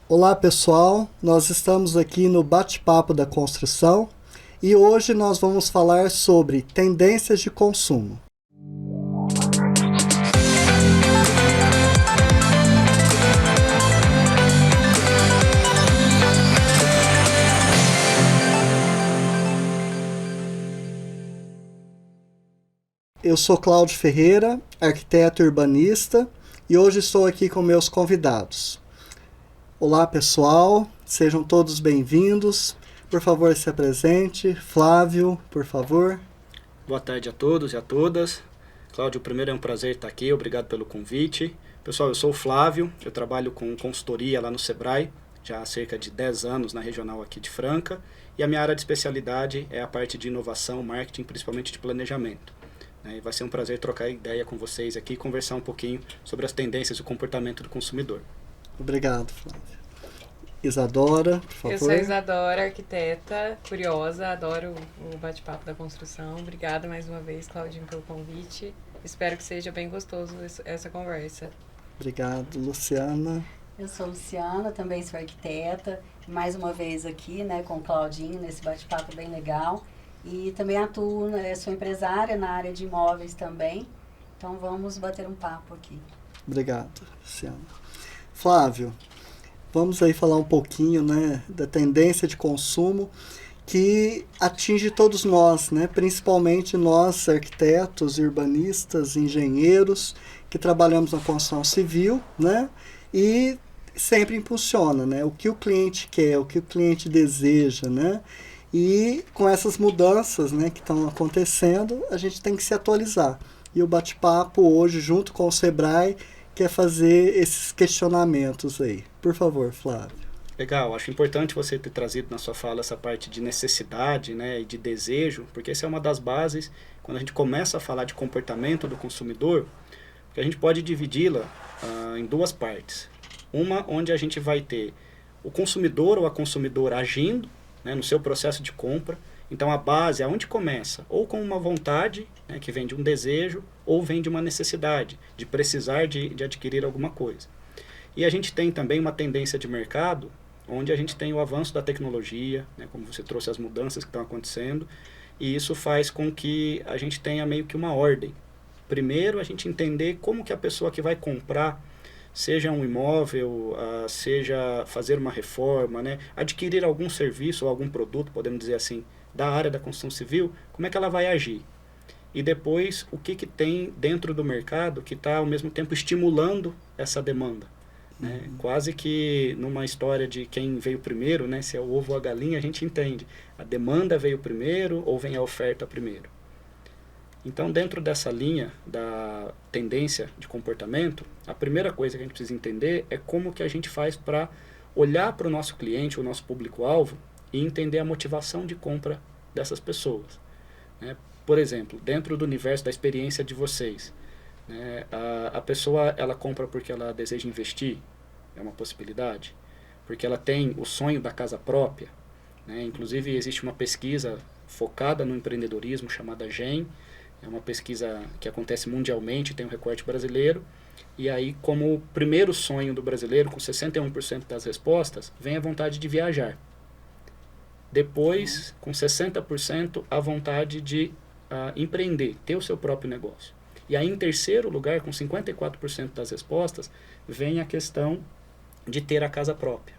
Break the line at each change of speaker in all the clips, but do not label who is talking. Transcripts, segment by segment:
Olá pessoal, nós estamos aqui no Bate-Papo da Construção e hoje nós vamos falar sobre tendências de consumo. Eu sou Cláudio Ferreira, arquiteto e urbanista, e hoje estou aqui com meus convidados. Olá pessoal, sejam todos bem-vindos. Por favor, se apresente. Flávio, por favor.
Boa tarde a todos e a todas. Cláudio, primeiro é um prazer estar aqui, obrigado pelo convite. Pessoal, eu sou o Flávio, eu trabalho com consultoria lá no Sebrae, já há cerca de 10 anos na regional aqui de Franca, e a minha área de especialidade é a parte de inovação, marketing, principalmente de planejamento. E vai ser um prazer trocar ideia com vocês aqui e conversar um pouquinho sobre as tendências e o comportamento do consumidor.
Obrigado, Flávio. Isadora, por favor.
Eu sou Isadora, arquiteta, curiosa, adoro o bate-papo da construção. Obrigada mais uma vez, Claudinho, pelo convite. Espero que seja bem gostoso essa conversa.
Obrigado, Luciana.
Eu sou Luciana, também sou arquiteta. Mais uma vez aqui, né, com o Claudinho, nesse bate-papo bem legal. E também atuo, sou empresária na área de imóveis também. Então vamos bater um papo aqui.
Obrigado, Luciana. Flávio, vamos aí falar um pouquinho, né, da tendência de consumo que atinge todos nós, né, principalmente nós arquitetos, urbanistas, engenheiros que trabalhamos na construção civil, né, e sempre impulsiona, né, o que o cliente quer, o que o cliente deseja, né, e com essas mudanças, né, que estão acontecendo, a gente tem que se atualizar. E o bate-papo hoje, junto com o Sebrae, quer fazer esses questionamentos aí. Por favor, Flávio.
Legal, acho importante você ter trazido na sua fala essa parte de necessidade, né, e de desejo, porque essa é uma das bases, quando a gente começa a falar de comportamento do consumidor, que a gente pode dividi-la em duas partes. Uma onde a gente vai ter o consumidor ou a consumidora agindo, né, no seu processo de compra. Então a base, aonde começa? Ou com uma vontade, né, que vem de um desejo, ou vem de uma necessidade, de precisar de adquirir alguma coisa. E a gente tem também uma tendência de mercado, onde a gente tem o avanço da tecnologia, né, como você trouxe as mudanças que estão acontecendo, e isso faz com que a gente tenha meio que uma ordem. Primeiro, a gente entender como que a pessoa que vai comprar, seja um imóvel, seja fazer uma reforma, né, adquirir algum serviço ou algum produto, podemos dizer assim, da área da construção civil, como é que ela vai agir? E depois, o que tem dentro do mercado que está, ao mesmo tempo, estimulando essa demanda? Né? Quase que numa história de quem veio primeiro, né, se é o ovo ou a galinha, a gente entende. A demanda veio primeiro ou vem a oferta primeiro? Então, dentro dessa linha da tendência de comportamento, a primeira coisa que a gente precisa entender é como que a gente faz para olhar para o nosso cliente, o nosso público-alvo, e entender a motivação de compra dessas pessoas. Né? Por exemplo, dentro do universo da experiência de vocês, né, a pessoa ela compra porque ela deseja investir, é uma possibilidade, porque ela tem o sonho da casa própria. Né? Inclusive, existe uma pesquisa focada no empreendedorismo chamada GEM, é uma pesquisa que acontece mundialmente, tem um recorte brasileiro, e aí, como o primeiro sonho do brasileiro, com 61% das respostas, vem a vontade de viajar. Depois, com 60%, a vontade de empreender, ter o seu próprio negócio. E aí, em terceiro lugar, com 54% das respostas, vem a questão de ter a casa própria.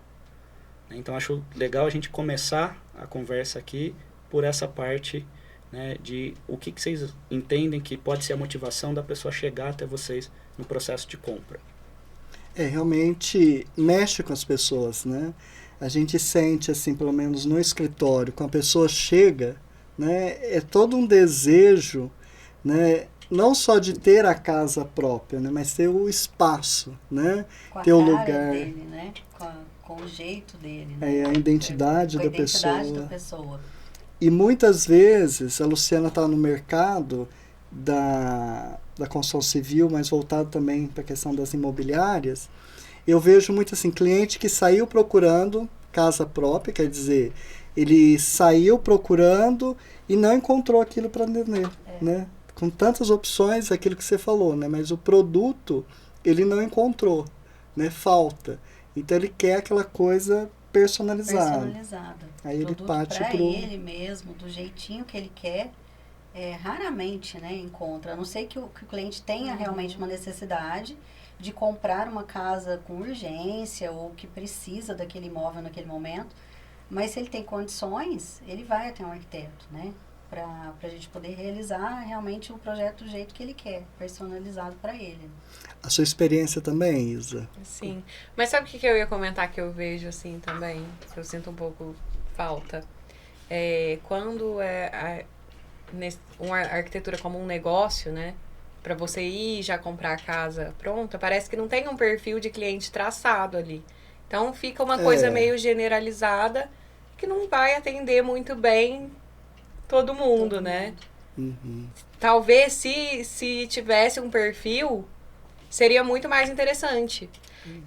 Então, acho legal a gente começar a conversa aqui por essa parte, né, de o que vocês entendem que pode ser a motivação da pessoa chegar até vocês no processo de compra.
Realmente mexe com as pessoas, né? A gente sente, assim, pelo menos no escritório, quando a pessoa chega, né, é todo um desejo, né, não só de ter a casa própria, né, mas ter o espaço, né,
com a
ter o
cara
lugar,
dele, né, com o jeito dele, né,
a identidade,
com a
da,
identidade
pessoa.
da pessoa.
E muitas vezes a Luciana está no mercado da construção civil, mas voltado também para a questão das imobiliárias. Eu vejo muito assim, cliente que saiu procurando casa própria, quer dizer, ele saiu procurando e não encontrou aquilo para vender, né? Com tantas opções, aquilo que você falou, né? Mas o produto ele não encontrou, né? Falta. Então ele quer aquela coisa personalizada.
Personalizada.
Aí ele
Produto
parte
pra
pro...
ele mesmo, do jeitinho que ele quer, raramente, né, encontra. A não ser que o cliente tenha realmente uma necessidade de comprar uma casa com urgência ou que precisa daquele imóvel naquele momento. Mas se ele tem condições, ele vai até um arquiteto, né? Para a gente poder realizar realmente o projeto do jeito que ele quer, personalizado para ele.
A sua experiência também, Isa?
Sim. Mas sabe o que eu ia comentar que eu vejo assim também? Que eu sinto um pouco falta? Quando uma arquitetura como um negócio, né? Para você ir já comprar a casa pronta, parece que não tem um perfil de cliente traçado ali. Então fica uma coisa meio generalizada que não vai atender muito bem todo mundo, né?
Uhum.
Talvez se tivesse um perfil, seria muito mais interessante.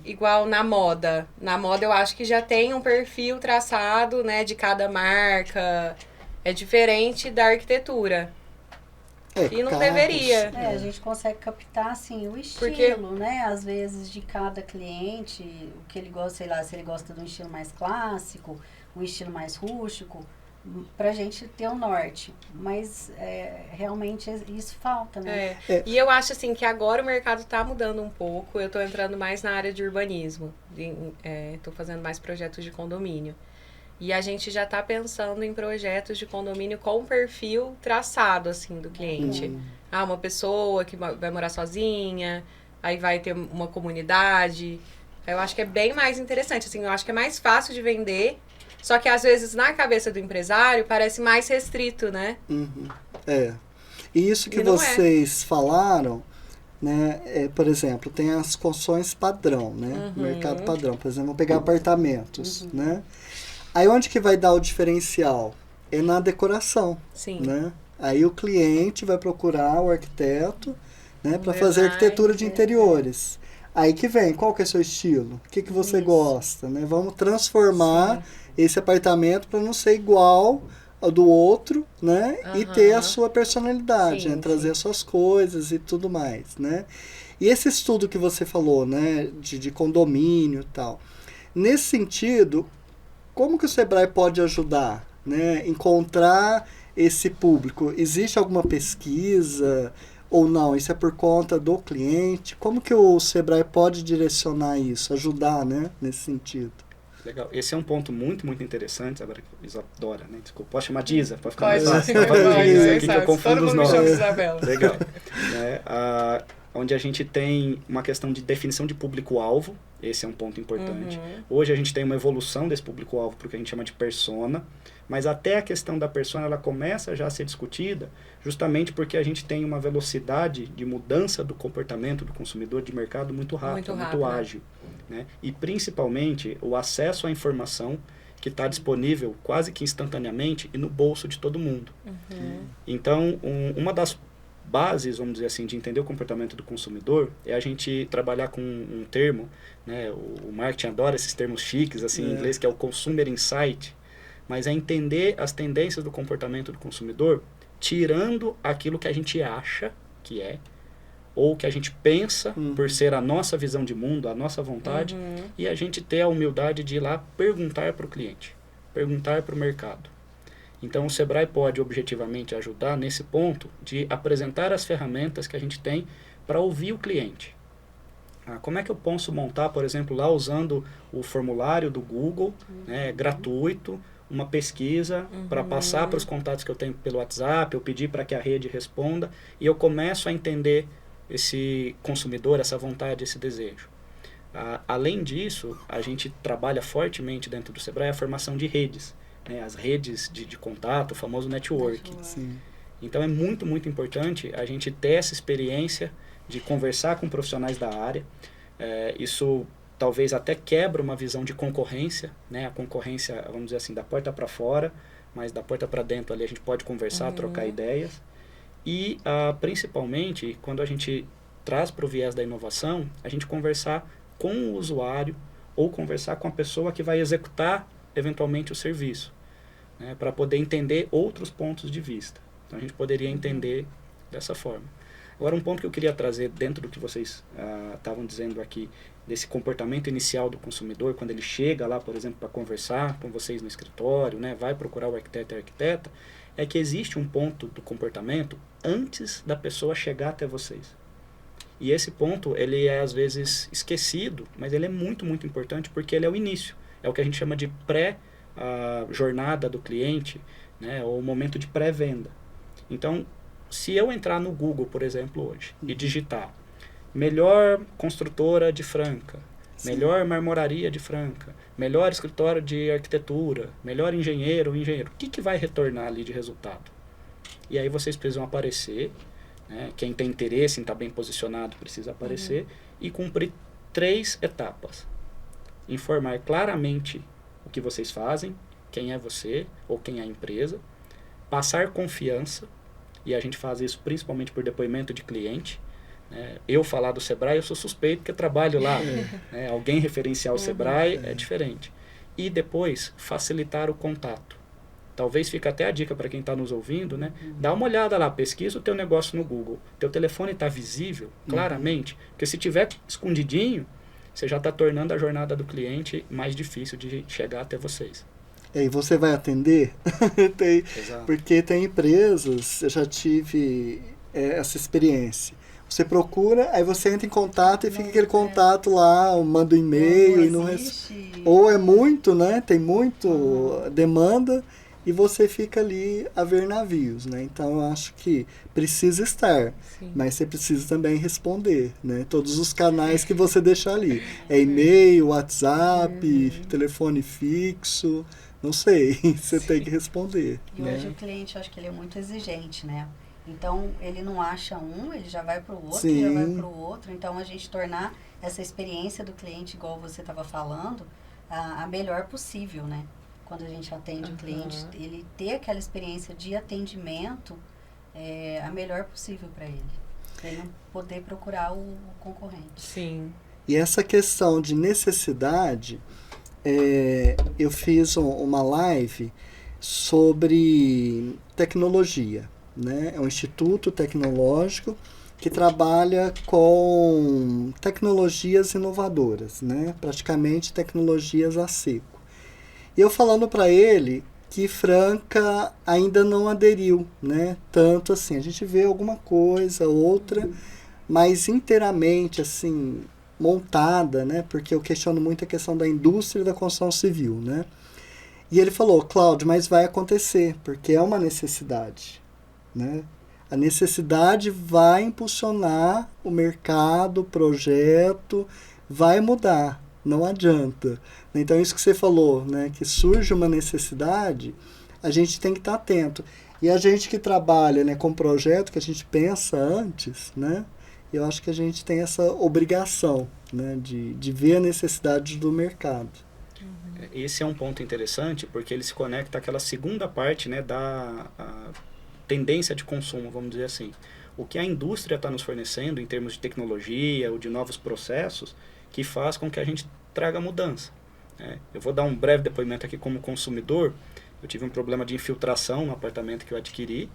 Igual na moda. Na moda eu acho que já tem um perfil traçado, né, de cada marca. É diferente da arquitetura. E não deveria.
A gente consegue captar, assim, o estilo, né? Às vezes, de cada cliente, o que ele gosta, sei lá, se ele gosta de um estilo mais clássico, um estilo mais rústico, pra gente ter o norte. Mas, realmente, isso falta, né?
E eu acho, assim, que agora o mercado tá mudando um pouco. Eu tô entrando mais na área de urbanismo. Tô fazendo mais projetos de condomínio. E a gente já está pensando em projetos de condomínio com um perfil traçado, assim, do cliente. Uma pessoa que vai morar sozinha, aí vai ter uma comunidade. Eu acho que é bem mais interessante, assim, eu acho que é mais fácil de vender, só que às vezes na cabeça do empresário parece mais restrito, né?
E isso que vocês falaram, né, por exemplo, tem as construções padrão, né? Mercado padrão, por exemplo, vamos pegar apartamentos, né? Aí onde que vai dar o diferencial? É na decoração.
Sim.
Né? Aí o cliente vai procurar o arquiteto, né, para fazer arquitetura de interiores. Aí que vem, qual que é o seu estilo? O que você gosta? Né? Vamos transformar esse apartamento para não ser igual ao do outro, né? E ter a sua personalidade, né? Trazer as suas coisas e tudo mais. Né? E esse estudo que você falou, né, de condomínio e tal, nesse sentido, como que o Sebrae pode ajudar, né? Encontrar esse público? Existe alguma pesquisa ou não? Isso é por conta do cliente? Como que o Sebrae pode direcionar isso, ajudar, né? Nesse sentido?
Legal. Esse é um ponto muito, muito interessante. Agora, Isadora, né? Desculpa, posso chamar de Isa? Para ficar
mais
fácil.
Pode,
que eu confundo os nomes.
Isabela.
Legal. Onde a gente tem uma questão de definição de público-alvo. Esse é um ponto importante. Hoje a gente tem uma evolução desse público-alvo para o que a gente chama de persona, mas até a questão da persona ela começa já a ser discutida justamente porque a gente tem uma velocidade de mudança do comportamento do consumidor de mercado muito rápido, muito ágil. Né? E principalmente o acesso à informação que está disponível quase que instantaneamente e no bolso de todo mundo. Então, uma das bases, vamos dizer assim, de entender o comportamento do consumidor é a gente trabalhar com um termo, né, o marketing adora esses termos chiques, assim, em inglês, que é o Consumer Insight, mas é entender as tendências do comportamento do consumidor, tirando aquilo que a gente acha que é, ou que a gente pensa por ser a nossa visão de mundo, a nossa vontade, e a gente ter a humildade de ir lá perguntar para o cliente, perguntar para o mercado. Então, o Sebrae pode objetivamente ajudar nesse ponto de apresentar as ferramentas que a gente tem para ouvir o cliente. Como é que eu posso montar, por exemplo, lá usando o formulário do Google, né, gratuito, uma pesquisa para passar para os contatos que eu tenho pelo WhatsApp, eu pedir para que a rede responda e eu começo a entender esse consumidor, essa vontade, esse desejo. Além disso, a gente trabalha fortemente dentro do Sebrae a formação de redes. As redes de contato, o famoso networking. Então é muito, muito importante a gente ter essa experiência de conversar com profissionais da área. Isso talvez até quebra uma visão de concorrência, né? A concorrência, vamos dizer assim, da porta para fora, mas da porta para dentro ali a gente pode conversar, trocar ideias. E principalmente quando a gente traz para o viés da inovação, a gente conversar com o usuário ou conversar com a pessoa que vai executar eventualmente o serviço, né, para poder entender outros pontos de vista. Então a gente poderia entender dessa forma. Agora um ponto que eu queria trazer dentro do que vocês estavam dizendo aqui desse comportamento inicial do consumidor, quando ele chega lá, por exemplo, para conversar com vocês no escritório, né, vai procurar o arquiteto e a arquiteta, é que existe um ponto do comportamento antes da pessoa chegar até vocês. E esse ponto, ele é às vezes esquecido, mas ele é muito, muito importante porque ele é o início. É o que a gente chama de pré-jornada do cliente, né, ou o momento de pré-venda. Então, se eu entrar no Google, por exemplo, hoje, e digitar melhor construtora de Franca, melhor marmoraria de Franca, melhor escritório de arquitetura, melhor engenheiro, o que vai retornar ali de resultado? E aí vocês precisam aparecer, né? Quem tem interesse em estar bem posicionado precisa aparecer e cumprir 3 etapas. Informar claramente o que vocês fazem, quem é você ou quem é a empresa, passar confiança, e a gente faz isso principalmente por depoimento de cliente. Eu falar do Sebrae, eu sou suspeito porque trabalho lá. Alguém referenciar o Sebrae é diferente. E depois, facilitar o contato. Talvez fique até a dica para quem está nos ouvindo, né? Dá uma olhada lá, pesquisa o teu negócio no Google. Teu telefone está visível, claramente. Porque se tiver escondidinho, você já está tornando a jornada do cliente mais difícil de chegar até vocês.
E você vai atender? Porque tem empresas, eu já tive essa experiência. Você procura, aí você entra em contato e fica aquele contato lá, manda um e-mail e não ou é muito, né? Tem muito demanda e você fica ali a ver navios, né? Então eu acho que precisa estar, mas você precisa também responder, né? Todos os canais que você deixar ali. É e-mail, WhatsApp, telefone fixo, não sei, você tem que responder.
E hoje o cliente, eu acho que ele é muito exigente, né? Então, ele não acha um, ele já vai para o outro, já vai para o outro. Então, a gente tornar essa experiência do cliente, igual você estava falando, a melhor possível, né? Quando a gente atende o cliente, ele ter aquela experiência de atendimento a melhor possível para ele. Para ele não poder procurar o concorrente.
Sim.
E essa questão de necessidade, eu fiz uma live sobre tecnologia. Né? É um instituto tecnológico que trabalha com tecnologias inovadoras, né? Praticamente tecnologias a seco. E eu falando para ele que Franca ainda não aderiu, né? Tanto assim, a gente vê alguma coisa, outra, mas inteiramente assim, montada, né? Porque eu questiono muito a questão da indústria e da construção civil, né? E ele falou, Cláudio, mas vai acontecer, porque é uma necessidade. Né? A necessidade vai impulsionar o mercado, o projeto, vai mudar, não adianta. Então, isso que você falou, né? Que surge uma necessidade, a gente tem que estar atento. E a gente que trabalha, né, com projeto, que a gente pensa antes, né? Eu acho que a gente tem essa obrigação, né, de ver a necessidade do mercado.
Esse é um ponto interessante, porque ele se conecta àquela segunda parte, né, da tendência de consumo, vamos dizer assim. O que a indústria está nos fornecendo em termos de tecnologia ou de novos processos que faz com que a gente traga mudança. Eu vou dar um breve depoimento aqui como consumidor. Eu tive um problema de infiltração no apartamento que eu adquiri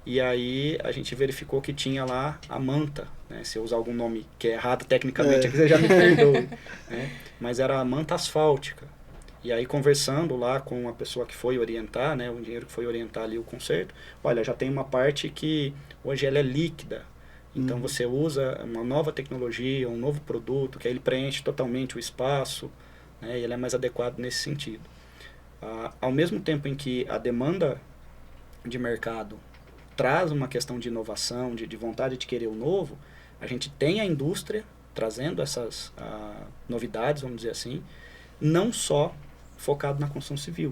e aí a gente verificou que tinha lá a manta. Né? Se eu usar algum nome que é errado tecnicamente, aqui você já me perdoe. Né? Mas era a manta asfáltica. E aí, conversando lá com a pessoa que foi orientar, né, o engenheiro que foi orientar ali o conserto, olha, já tem uma parte que hoje ela é líquida. Então, você usa uma nova tecnologia, um novo produto, que aí ele preenche totalmente o espaço, né, e ele é mais adequado nesse sentido. Ao mesmo tempo em que a demanda de mercado traz uma questão de inovação, de vontade de querer o novo, a gente tem a indústria trazendo essas novidades, vamos dizer assim, não só focado na construção civil.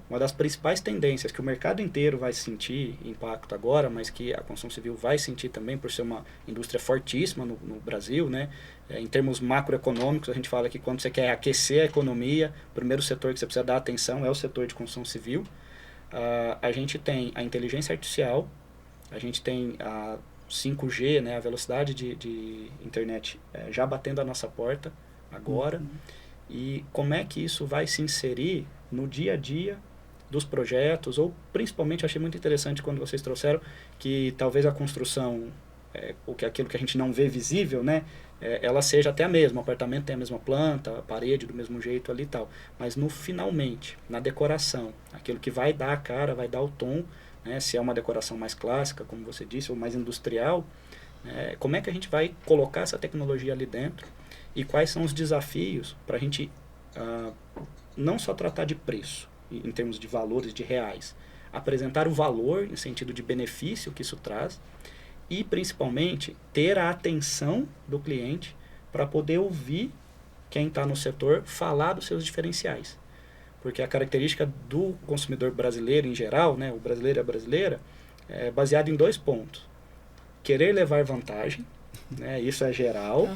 Uma das principais tendências que o mercado inteiro vai sentir impacto agora, mas que a construção civil vai sentir também por ser uma indústria fortíssima no Brasil, né? Em termos macroeconômicos, a gente fala que quando você quer aquecer a economia, o primeiro setor que você precisa dar atenção é o setor de construção civil. A gente tem a inteligência artificial, a gente tem a 5G, né? A velocidade de internet já batendo a nossa porta agora. E como é que isso vai se inserir no dia a dia dos projetos, ou principalmente, eu achei muito interessante quando vocês trouxeram que talvez a construção aquilo que a gente não vê visível, né? Ela seja até a mesma, o apartamento tem a mesma planta, a parede do mesmo jeito ali e tal. Mas no finalmente, na decoração, aquilo que vai dar a cara, vai dar o tom, né? Se é uma decoração mais clássica, como você disse, ou mais industrial, como é que a gente vai colocar essa tecnologia ali dentro e quais são os desafios para a gente não só tratar de preço, em termos de valores, de reais, apresentar o valor em sentido de benefício que isso traz e, principalmente, ter a atenção do cliente para poder ouvir quem está no setor falar dos seus diferenciais. Porque a característica do consumidor brasileiro em geral, né, o brasileiro e a brasileira, é baseado em 2 pontos. Querer levar vantagem, né, isso é geral,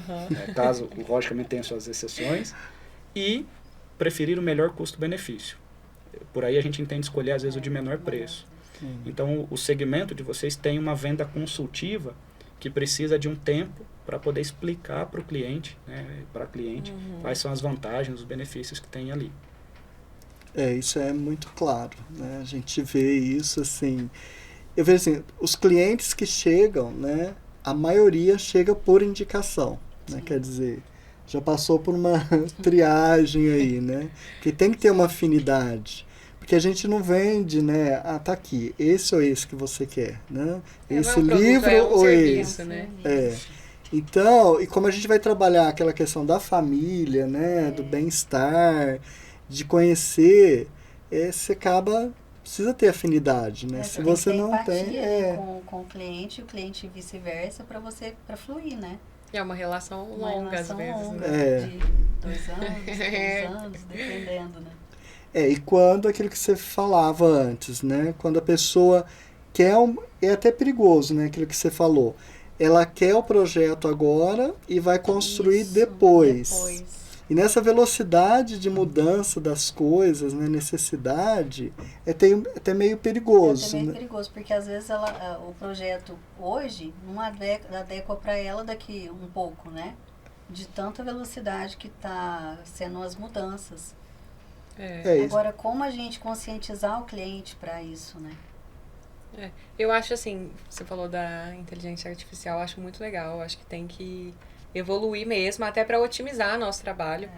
caso, logicamente, tenha suas exceções, e preferir o melhor custo-benefício. Por aí a gente entende escolher, às vezes, o de menor preço. Então, o segmento de vocês tem uma venda consultiva que precisa de um tempo para poder explicar para o cliente, né, para a cliente, quais são as vantagens, os benefícios que tem ali.
Isso é muito claro, né? A gente vê isso assim. Eu vejo assim, os clientes que chegam, né, a maioria chega por indicação, né? Quer dizer, já passou por uma triagem aí, né? Que tem que ter uma afinidade. Porque a gente não vende, né? Tá aqui, esse ou esse que você quer, né? Esse livro ou
serviço,
esse.
Né?
Então, e como a gente vai trabalhar aquela questão da família, né? Do bem-estar, de conhecer, você precisa ter afinidade, né? Se você não tem...
Com o cliente vice-versa, para fluir, né?
É uma relação longa, às vezes.
Longa,
né?
de 2 anos, 3 anos, dependendo, né?
E quando aquilo que você falava antes, né? Quando a pessoa quer... É até perigoso, né? Aquilo que você falou. Ela quer o projeto agora e vai construir depois. E nessa velocidade de mudança das coisas, né? Necessidade, é até meio perigoso.
É até meio
né?
perigoso, porque às vezes o projeto hoje não adequa para ela daqui um pouco, né? De tanta velocidade que está sendo as mudanças. Agora, como a gente conscientizar o cliente para isso, né?
Eu acho assim, você falou da inteligência artificial, eu acho muito legal, eu acho que tem que evoluir mesmo, até para otimizar nosso trabalho.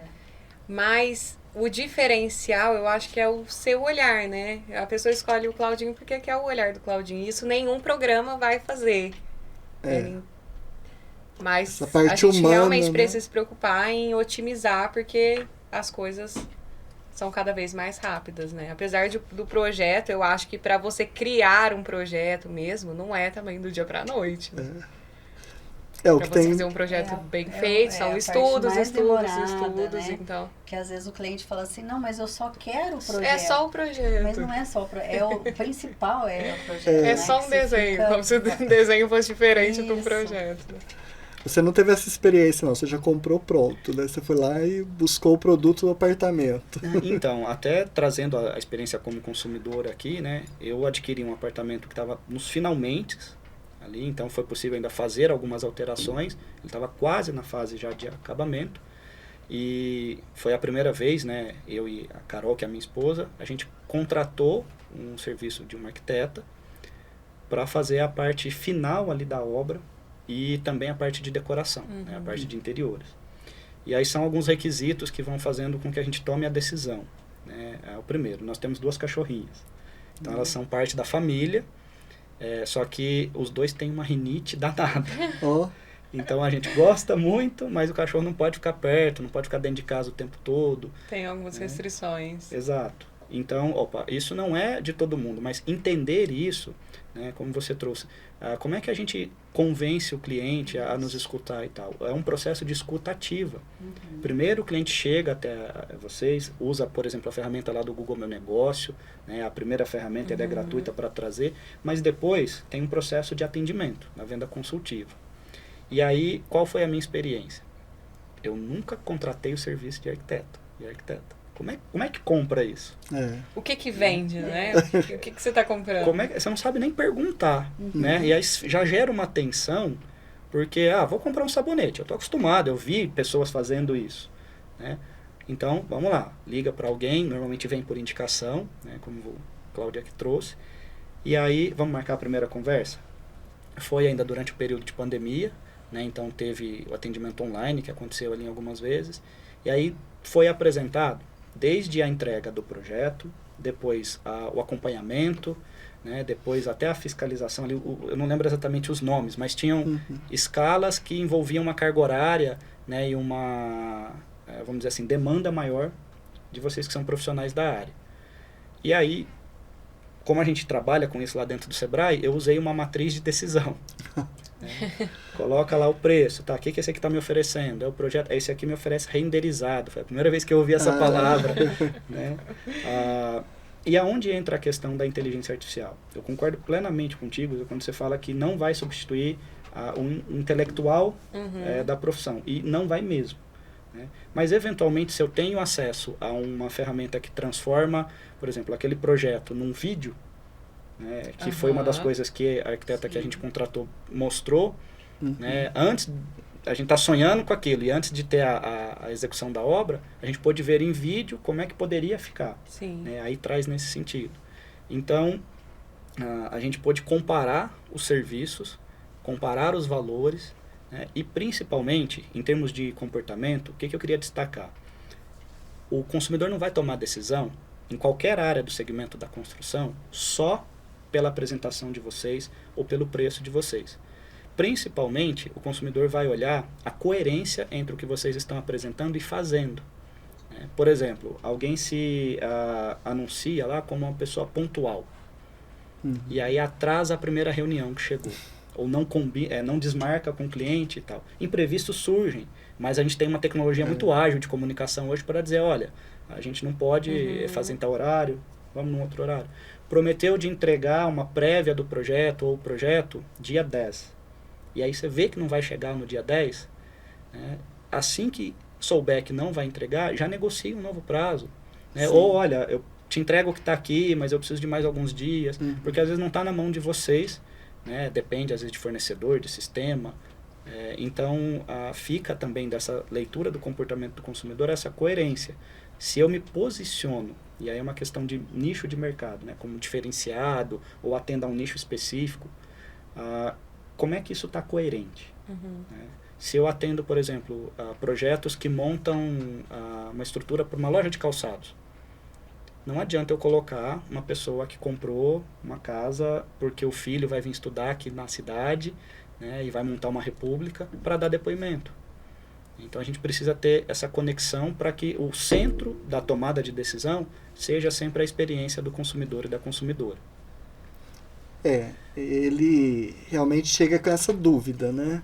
Mas o diferencial, eu acho que é o seu olhar, né? A pessoa escolhe o Claudinho porque quer o olhar do Claudinho. Isso nenhum programa vai fazer. Mas a gente
humana,
realmente
né?
precisa se preocupar em otimizar, porque as coisas são cada vez mais rápidas, né? Apesar do projeto, eu acho que para você criar um projeto mesmo, não é também do dia para a noite. Né?
Para
você fazer um projeto bem feito, são estudos, né? Então.
Que às vezes o cliente fala assim, não, mas eu só quero o projeto.
É só o projeto.
Mas não é só o projeto, o principal é o projeto.
É só um desenho, como se o desenho fosse diferente do projeto. Né?
Você não teve essa experiência, não. Você já comprou pronto, né? Você foi lá e buscou o produto do apartamento.
Então, até trazendo a experiência como consumidor aqui, né? Eu adquiri um apartamento que estava nos finalmente ali, então foi possível ainda fazer algumas alterações. Ele estava quase na fase já de acabamento. E foi a primeira vez, né? Eu e a Carol, que é a minha esposa, a gente contratou um serviço de uma arquiteta para fazer a parte final ali da obra e também a parte de decoração, né, a parte de interiores. E aí são alguns requisitos que vão fazendo com que a gente tome a decisão. Né? O primeiro, nós temos 2 cachorrinhas. Então elas são parte da família, só que os 2 têm uma rinite danada. Então a gente gosta muito, mas o cachorro não pode ficar perto, não pode ficar dentro de casa o tempo todo.
Tem algumas restrições.
Exato. Então, isso não é de todo mundo, mas entender isso, né, como você trouxe, como é que a gente convence o cliente a nos escutar e tal? É um processo de escuta ativa. Primeiro o cliente chega até vocês, usa, por exemplo, a ferramenta lá do Google Meu Negócio, né, a primeira ferramenta é gratuita para trazer, mas depois tem um processo de atendimento, na venda consultiva. E aí, qual foi a minha experiência? Eu nunca contratei o serviço de arquiteto e arquiteta. Como é que compra isso?
O que vende, né? O que você está comprando?
Você não sabe nem perguntar, né? E aí já gera uma tensão, porque, vou comprar um sabonete, eu estou acostumado, eu vi pessoas fazendo isso, né? Então, vamos lá, liga para alguém, normalmente vem por indicação, né? Como o Cláudia que trouxe, e aí, vamos marcar a primeira conversa? foi ainda durante o período de pandemia, né? Então teve o atendimento online que aconteceu ali algumas vezes, e aí foi apresentado desde a entrega do projeto, depois o acompanhamento, né? Depois até a fiscalização ali, eu não lembro exatamente os nomes, mas tinham escalas que envolviam uma carga horária, né? E uma, vamos dizer assim, demanda maior de vocês que são profissionais da área. E aí, como a gente trabalha com isso lá dentro do Sebrae, eu usei uma matriz de decisão. Né? Coloca lá o preço, tá? O que esse aqui está me oferecendo? É o projeto, esse aqui me oferece renderizado. Foi a primeira vez que eu ouvi essa palavra. Né? E aonde entra a questão da inteligência artificial? Eu concordo plenamente contigo quando você fala que não vai substituir um intelectual da profissão. E não vai mesmo. Né? Mas, eventualmente, se eu tenho acesso a uma ferramenta que transforma, por exemplo, aquele projeto num vídeo, né, que foi uma das coisas que a arquiteta que a gente contratou mostrou, né, antes, a gente está sonhando com aquilo, e antes de ter a execução da obra, a gente pôde ver em vídeo como é que poderia ficar. Né, aí traz nesse sentido. Então, a gente pôde comparar os serviços, comparar os valores, né, e principalmente, em termos de comportamento, o que eu queria destacar? O consumidor não vai tomar decisão em qualquer área do segmento da construção só pela apresentação de vocês ou pelo preço de vocês. Principalmente, o consumidor vai olhar a coerência entre o que vocês estão apresentando e fazendo. Né? Por exemplo, alguém se anuncia lá como uma pessoa pontual. E aí atrasa a primeira reunião que chegou. Ou não desmarca com o cliente e tal. Imprevistos surgem, mas a gente tem uma tecnologia muito ágil de comunicação hoje para dizer, olha, a gente não pode fazer em tal horário, vamos num outro horário. Prometeu de entregar uma prévia do projeto ou projeto dia 10. E aí você vê que não vai chegar no dia 10, né? Assim que souber que não vai entregar, já negocia um novo prazo. Né? Ou, olha, eu te entrego o que está aqui, mas eu preciso de mais alguns dias, porque às vezes não está na mão de vocês, né? Depende às vezes de fornecedor, de sistema. Então, fica também dessa leitura do comportamento do consumidor essa coerência. Se eu me posiciono, e aí é uma questão de nicho de mercado, né, como diferenciado ou atenda a um nicho específico, como é que isso está coerente? Né? Se eu atendo, por exemplo, projetos que montam uma estrutura para uma loja de calçados, não adianta eu colocar uma pessoa que comprou uma casa porque o filho vai vir estudar aqui na cidade, né, e vai montar uma república para dar depoimento. Então a gente precisa ter essa conexão para que o centro da tomada de decisão seja sempre a experiência do consumidor e da consumidora.
Ele realmente chega com essa dúvida, né?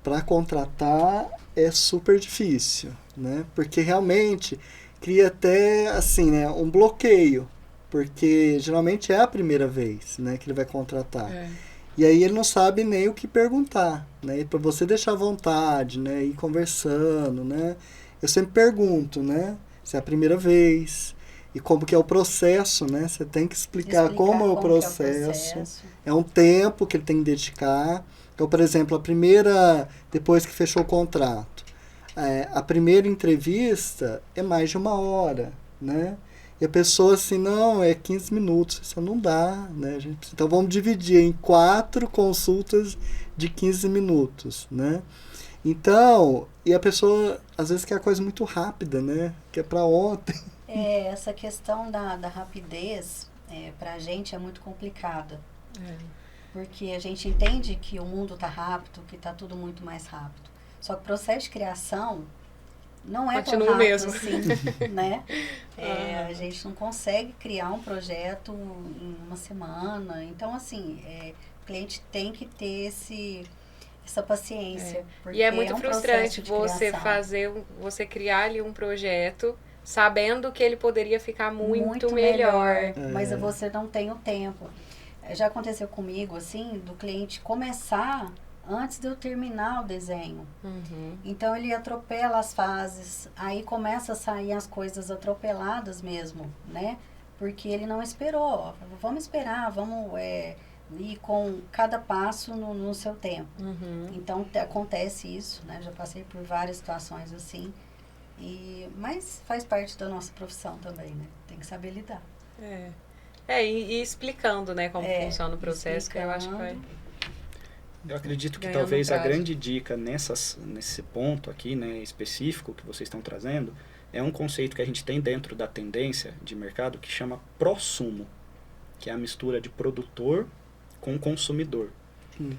Para contratar é super difícil, né? Porque realmente cria até assim, né, um bloqueio, porque geralmente é a primeira vez, né, que ele vai contratar. E aí ele não sabe nem o que perguntar, né? E para você deixar à vontade, né? Ir conversando, né? Eu sempre pergunto, né? Se é a primeira vez e como que é o processo, né? Você tem que explicar como é o processo. É um tempo que ele tem que dedicar. Então, por exemplo, depois que fechou o contrato, a primeira entrevista é mais de 1 hora, né? E a pessoa assim, não, é 15 minutos, isso não dá, né? Então vamos dividir em 4 consultas de 15 minutos, né? Então, e a pessoa às vezes quer coisa muito rápida, né? Que é para ontem.
Essa questão da rapidez, pra gente é muito complicada. Porque a gente entende que o mundo tá rápido, que tá tudo muito mais rápido. Só que o processo de criação não é tão rápido
mesmo.
assim, né? A gente não consegue criar um projeto em 1 semana. Então, assim, o cliente tem que ter essa paciência.
E é muito frustrante você criar ali um projeto sabendo que ele poderia ficar muito melhor.
Mas você não tem o tempo. Já aconteceu comigo, assim, do cliente começar antes de eu terminar o desenho. Então ele atropela as fases, aí começa a sair as coisas atropeladas mesmo, né? Porque ele não esperou. Vamos esperar, vamos ir com cada passo no seu tempo. Então acontece isso, né? Já passei por várias situações assim. Mas faz parte da nossa profissão também, né? Tem que saber lidar.
E explicando, né, como funciona o processo, que eu acho que vai...
Eu acredito que
Ganhando
talvez a
prazo.
grande dica nesse ponto aqui, né, específico que vocês estão trazendo, é um conceito que a gente tem dentro da tendência de mercado que chama prosumo, que é a mistura de produtor com consumidor. Né?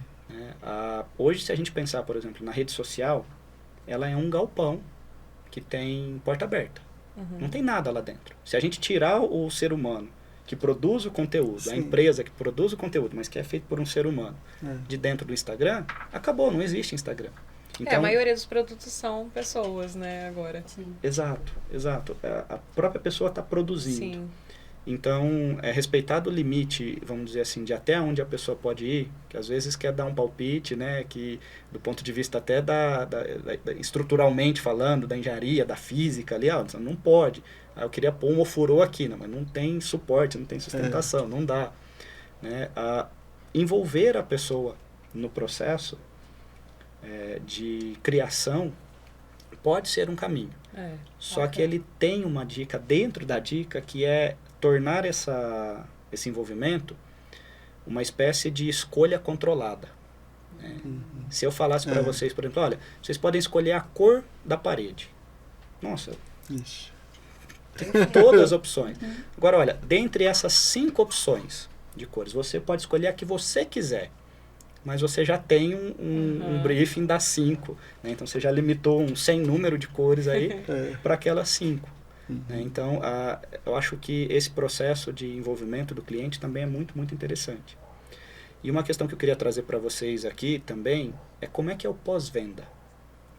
Hoje, se a gente pensar, por exemplo, na rede social, ela é um galpão que tem porta aberta. Não tem nada lá dentro. Se a gente tirar o ser humano que produz o conteúdo,
Sim.
a empresa que produz o conteúdo, mas que é feito por um ser humano, de dentro do Instagram, acabou, não existe Instagram.
A maioria dos produtos são pessoas, né, agora.
Sim.
Exato. A própria pessoa está produzindo.
Sim.
Então, é respeitado o limite, vamos dizer assim, de até onde a pessoa pode ir, que às vezes quer dar um palpite, né, que do ponto de vista até estruturalmente falando, da engenharia, da física ali, não pode. Eu queria pôr um ofurô aqui, mas não tem suporte, não tem sustentação, não dá. Né? Envolver a pessoa no processo de criação pode ser um caminho. Só que ele tem uma dica dentro da dica que é tornar esse envolvimento uma espécie de escolha controlada. Né? Se eu falasse para vocês, por exemplo, olha, vocês podem escolher a cor da parede. Nossa, tem todas as opções. Agora, olha, dentre essas 5 opções de cores, você pode escolher a que você quiser. Mas você já tem um briefing das 5. Né? Então, você já limitou um sem número de cores aí para aquelas 5. Né? Então, eu acho que esse processo de envolvimento do cliente também é muito, muito interessante. E uma questão que eu queria trazer para vocês aqui também é como é que é o pós-venda.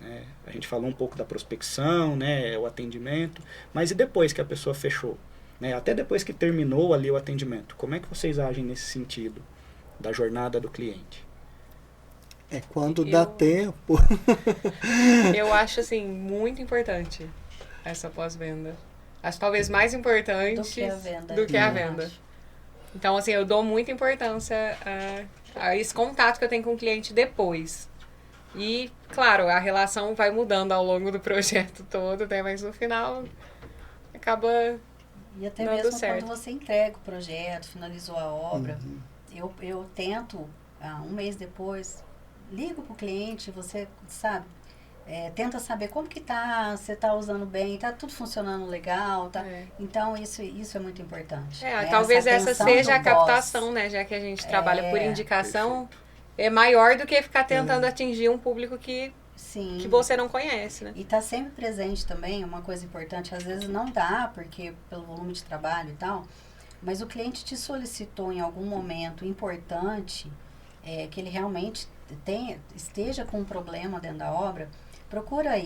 Né? A gente falou um pouco da prospecção, né, o atendimento, mas e depois que a pessoa fechou? Né? Até depois que terminou ali o atendimento, como é que vocês agem nesse sentido da jornada do cliente?
Quando dá tempo.
Eu acho, assim, muito importante essa pós-venda. Acho talvez mais importante do que a venda. Então, assim, eu dou muita importância a esse contato que eu tenho com o cliente depois. E, claro, a relação vai mudando ao longo do projeto todo, né? Mas no final acaba
E até
dando
mesmo
certo.
quando você entrega o projeto, finalizou a obra, eu tento, um mês depois, ligo pro cliente, você sabe, tenta saber como que tá, você tá usando bem, tá tudo funcionando legal, tá? Então isso é muito importante.
Talvez essa
atenção
seja a
do
captação,
boss.
né? Já que a gente trabalha por indicação, é maior do que ficar tentando atingir um público que você não conhece, né?
E tá sempre presente também, uma coisa importante, às vezes não dá, porque pelo volume de trabalho e tal, mas o cliente te solicitou em algum momento importante, que ele realmente esteja com um problema dentro da obra, procura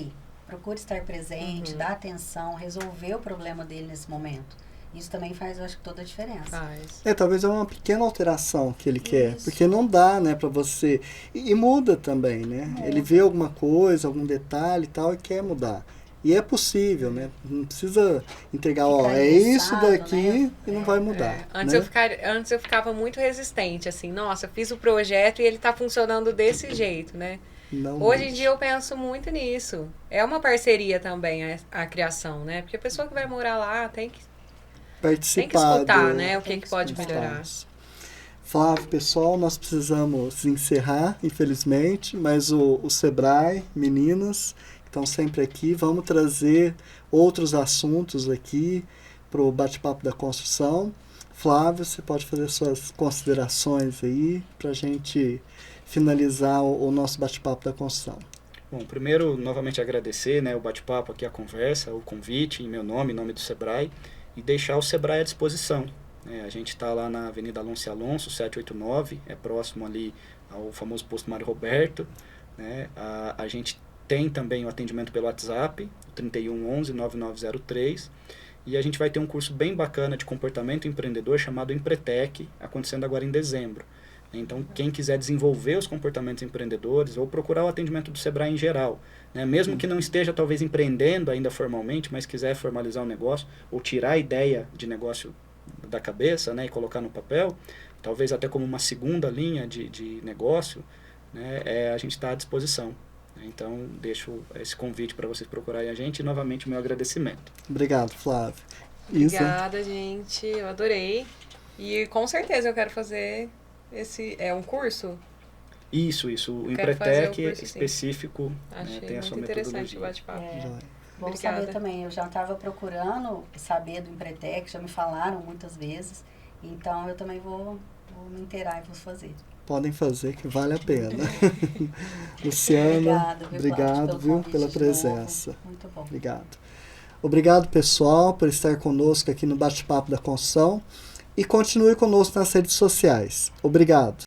estar presente, dar atenção, resolver o problema dele nesse momento. Isso também faz, eu acho, toda a diferença.
Faz.
Talvez é uma pequena alteração que ele quer,
Isso.
porque não dá, né, para você... E muda também, né?
Muda.
Ele vê alguma coisa, algum detalhe e tal, e quer mudar. E é possível, né? Não precisa entregar,
Ficar
é isso
engessado,
daqui
né?
e não vai mudar.
Antes,
né?
antes eu ficava muito resistente, assim, nossa, eu fiz o projeto e ele tá funcionando desse jeito, né?
Não
Hoje em
mude.
dia eu penso muito nisso. É uma parceria também a criação, né? Porque a pessoa que vai morar lá tem que
Participar
escutar,
do-
né? O que pode
escutar.
melhorar.
Flávio, pessoal, nós precisamos encerrar, infelizmente, mas o Sebrae, meninas, que estão sempre aqui, vamos trazer outros assuntos aqui para o bate-papo da construção. Flávio, você pode fazer suas considerações aí para a gente finalizar o nosso bate-papo da construção.
Bom, primeiro, novamente agradecer, né, o bate-papo aqui, a conversa, o convite em meu nome, em nome do Sebrae, e deixar o Sebrae à disposição. A gente está lá na Avenida Alonso 789, é próximo ali ao famoso posto Mário Roberto. Né? A gente tem também o atendimento pelo WhatsApp, 3111-9903, e a gente vai ter um curso bem bacana de comportamento empreendedor chamado Empretec, acontecendo agora em dezembro. Então, quem quiser desenvolver os comportamentos empreendedores ou procurar o atendimento do Sebrae em geral, né? Mesmo que não esteja talvez empreendendo ainda formalmente, mas quiser formalizar o negócio ou tirar a ideia de negócio da cabeça, né, e colocar no papel, talvez até como uma segunda linha de negócio, né, a gente está à disposição. Então, deixo esse convite para vocês procurarem a gente e, novamente, o meu agradecimento.
Obrigado, Flávio. Isa?
Obrigada, gente. Eu adorei. E com certeza eu quero fazer um curso?
Isso. O
Quero fazer o
Empretec
curso, sim.
específico,
Achei
tem a sua
muito interessante
metodologia.
o bate-papo.
Joia.
Bom
Obrigada.
saber também, eu já estava procurando saber do Empretec, já me falaram muitas vezes, então eu também vou me inteirar e vou fazer.
Podem fazer que vale a pena. Luciana,
Obrigada, viu,
obrigado,
Cláudio, pelo
viu,
convite
pela
de
presença.
novo. Muito bom.
Obrigado. Obrigado, pessoal, por estar conosco aqui no Bate-Papo da Construção e continue conosco nas redes sociais. Obrigado.